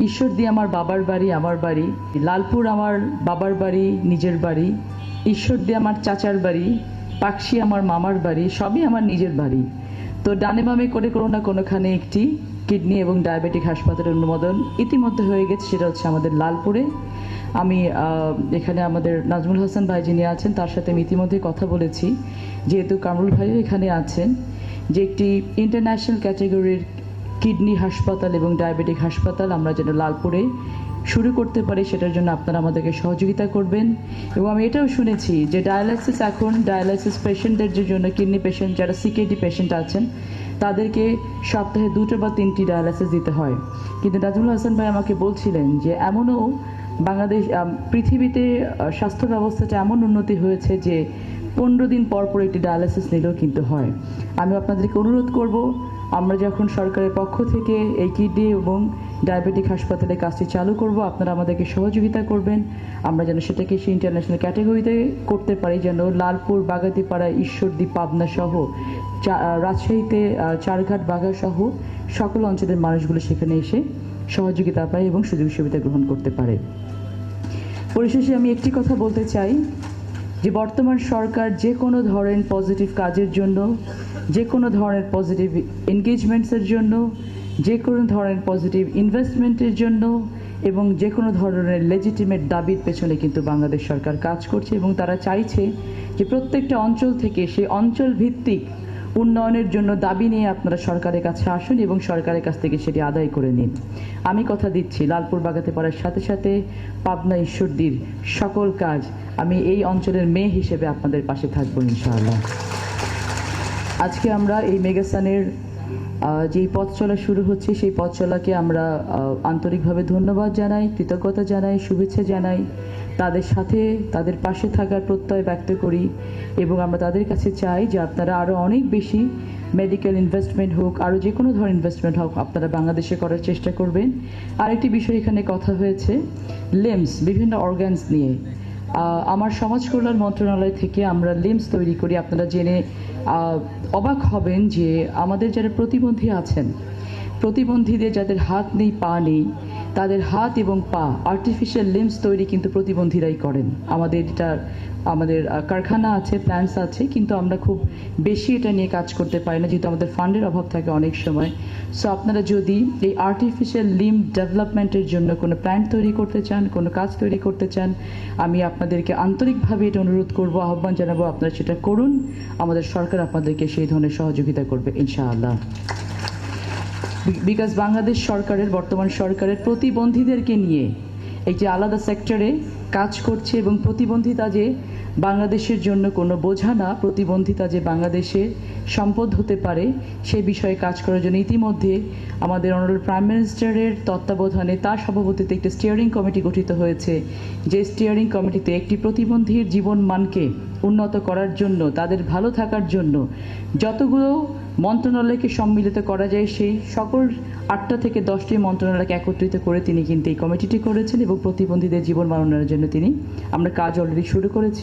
ঈশ্বরদী আমার বাবার বাড়ি, আমার বাড়ি। লালপুর আমার বাবার বাড়ি, নিজের বাড়ি। ঈশ্বরদী আমার চাচার বাড়ি, পাকশি আমার মামার বাড়ি, সবই আমার নিজের বাড়ি। তো ডানে বামে করে কোনো না কোনোখানে একটি কিডনি এবং ডায়াবেটিক হাসপাতালের অনুমোদন ইতিমধ্যে হয়ে গেছে, সেটা হচ্ছে আমাদের লালপুরে। আমি এখানে আমাদের নাজমুল হাসান ভাই যিনি আছেন তার সাথে আমি ইতিমধ্যে কথা বলেছি, যেহেতু কামরুল ভাইও এখানে আছেন, যে একটি ইন্টারন্যাশনাল ক্যাটাগরির কিডনি হাসপাতাল এবং ডায়াবেটিক হাসপাতাল আমরা যেন লালপুরে শুরু করতে পারি, সেটার জন্য আপনারা আমাদেরকে সহযোগিতা করবেন। এবং আমি এটাও শুনেছি যে ডায়ালাইসিস পেশেন্টদের জন্য, কিডনি পেশেন্ট যারা সিকেডি পেশেন্ট আছেন তাদেরকে সপ্তাহে 2টো বা 3টি ডায়ালাইসিস দিতে হয়। কিন্তু নাজমুল হাসান ভাই আমাকে বলছিলেন যে এমনও বাংলাদেশ, পৃথিবীতে স্বাস্থ্য ব্যবস্থাটা এমন উন্নতি হয়েছে যে 15 দিন পর পর একটি ডায়ালাইসিস নিলেও কিন্তু হয়। আমি আপনাদেরকে অনুরোধ করব, আমরা যখন সরকারের পক্ষ থেকে এই কিডনি এবং ডায়াবেটিক হাসপাতালের কাজটি চালু করব, আপনারা আমাদেরকে সহযোগিতা করবেন। আমরা যেন সেটাকে সেই ইন্টারন্যাশনাল ক্যাটাগরিতে করতে পারি, যেন লালপুর, বাগাতিপাড়া, ঈশ্বরদী, পাবনা সহ রাজশাহীতে চারঘাট, বাঘা সহ সকল অঞ্চলের মানুষগুলো সেখানে এসে সহযোগিতা পায় এবং সুযোগ সুবিধা গ্রহণ করতে পারে। পরিশেষে আমি একটি কথা বলতে চাই যে বর্তমান সরকার যে কোনো ধরনের পজিটিভ কাজের জন্য, যে কোনো ধরনের পজিটিভ এনগেজমেন্টসের জন্য, যে কোনো ধরনের পজিটিভ ইনভেস্টমেন্টের জন্য এবং যে কোনো ধরনের লেজিটিমেট দাবির পেছনে কিন্তু বাংলাদেশ সরকার কাজ করছে, এবং তারা চাইছে যে প্রত্যেকটা অঞ্চল থেকে সেই অঞ্চল ভিত্তিক উন্নয়নের জন্য দাবি নিয়ে আপনারা সরকারের কাছে আসুন এবং সরকারের কাছ থেকে সেটি আদায় করে নিন। আমি কথা দিচ্ছি, লালপুর, বাগাতিপাড়ার সাথে সাথে পাবনা, ঈশ্বরদীর সকল কাজ আমি এই অঞ্চলের মেয়ে হিসেবে আপনাদের পাশে থাকবো ইনশাআল্লাহ। আজকে আমরা এই মেগাসানের যেই পথ চলা শুরু হচ্ছে, সেই পথ চলাকে আমরা আন্তরিকভাবে ধন্যবাদ জানাই, কৃতজ্ঞতা জানাই, শুভেচ্ছা জানাই। তাদের সাথে, তাদের পাশে থাকার প্রত্যয় ব্যক্ত করি এবং আমরা তাদের কাছে চাই যে আপনারা আরও অনেক বেশি মেডিকেল ইনভেস্টমেন্ট হোক, আরও যে কোনো ধরনের ইনভেস্টমেন্ট হোক, আপনারা বাংলাদেশে করার চেষ্টা করবেন। আরেকটি বিষয় এখানে কথা হয়েছে লিমস, বিভিন্ন অর্গানস নিয়ে। আমার সমাজ কল্যাণ মন্ত্রণালয় থেকে আমরা লিমস তৈরি করি। আপনারা জেনে অবাক হবেন যে আমাদের যারা প্রতিবন্ধী আছেন, প্রতিবন্ধীদের যাদের হাত নেই, পা নেই, তাদের হাত এবং পা আর্টিফিশিয়াল লিমস তৈরি কিন্তু প্রতিবন্ধীরাই করেন। আমাদের কারখানা আছে, প্ল্যান্টস আছে, কিন্তু আমরা খুব বেশি এটা নিয়ে কাজ করতে পারি না, যেহেতু আমাদের ফান্ডের অভাব থাকে অনেক সময়। সো আপনারা যদি এই আর্টিফিশিয়াল লিম ডেভেলপমেন্টের জন্য কোনো প্ল্যান্ট তৈরি করতে চান, কোনো কাজ তৈরি করতে চান, আমি আপনাদেরকে আন্তরিকভাবে এটা অনুরোধ করব, আহ্বান জানাবো, আপনারা সেটা করুন। আমাদের সরকার আপনাদেরকে সেই ধরনের সহযোগিতা করবে ইনশাআল্লাহ। বিকজ বাংলাদেশ সরকারের, বর্তমান সরকারের প্রতিবন্ধীদেরকে নিয়ে একটি আলাদা সেক্টরে কাজ করছে, এবং প্রতিবন্ধিতা যে বাংলাদেশের জন্য কোনো বোঝা না, প্রতিবন্ধিতা যে বাংলাদেশে সম্পদ হতে পারে, সে বিষয়ে কাজ করার জন্য ইতিমধ্যে আমাদের অনারেবল প্রাইম মিনিস্টারের তত্ত্বাবধানে, তার সভাপতিত্বে একটি স্টিয়ারিং কমিটি গঠিত হয়েছে, যে স্টিয়ারিং কমিটিতে একটি প্রতিবন্ধীর জীবন মানকে উন্নত করার জন্য, তাদের ভালো থাকার জন্য যতগুলো মন্ত্রণালয়কে সম্মিলিত করা যায়, সেই সকল 8টা থেকে 10টি মন্ত্রণালয়কে একত্রিত করে তিনি কিন্তু এই কমিটিটি করেছেন, এবং প্রতিবন্ধীদের জীবন মান উন্নয়নের জন্য আমরা কাজ অলরেডি শুরু করেছি।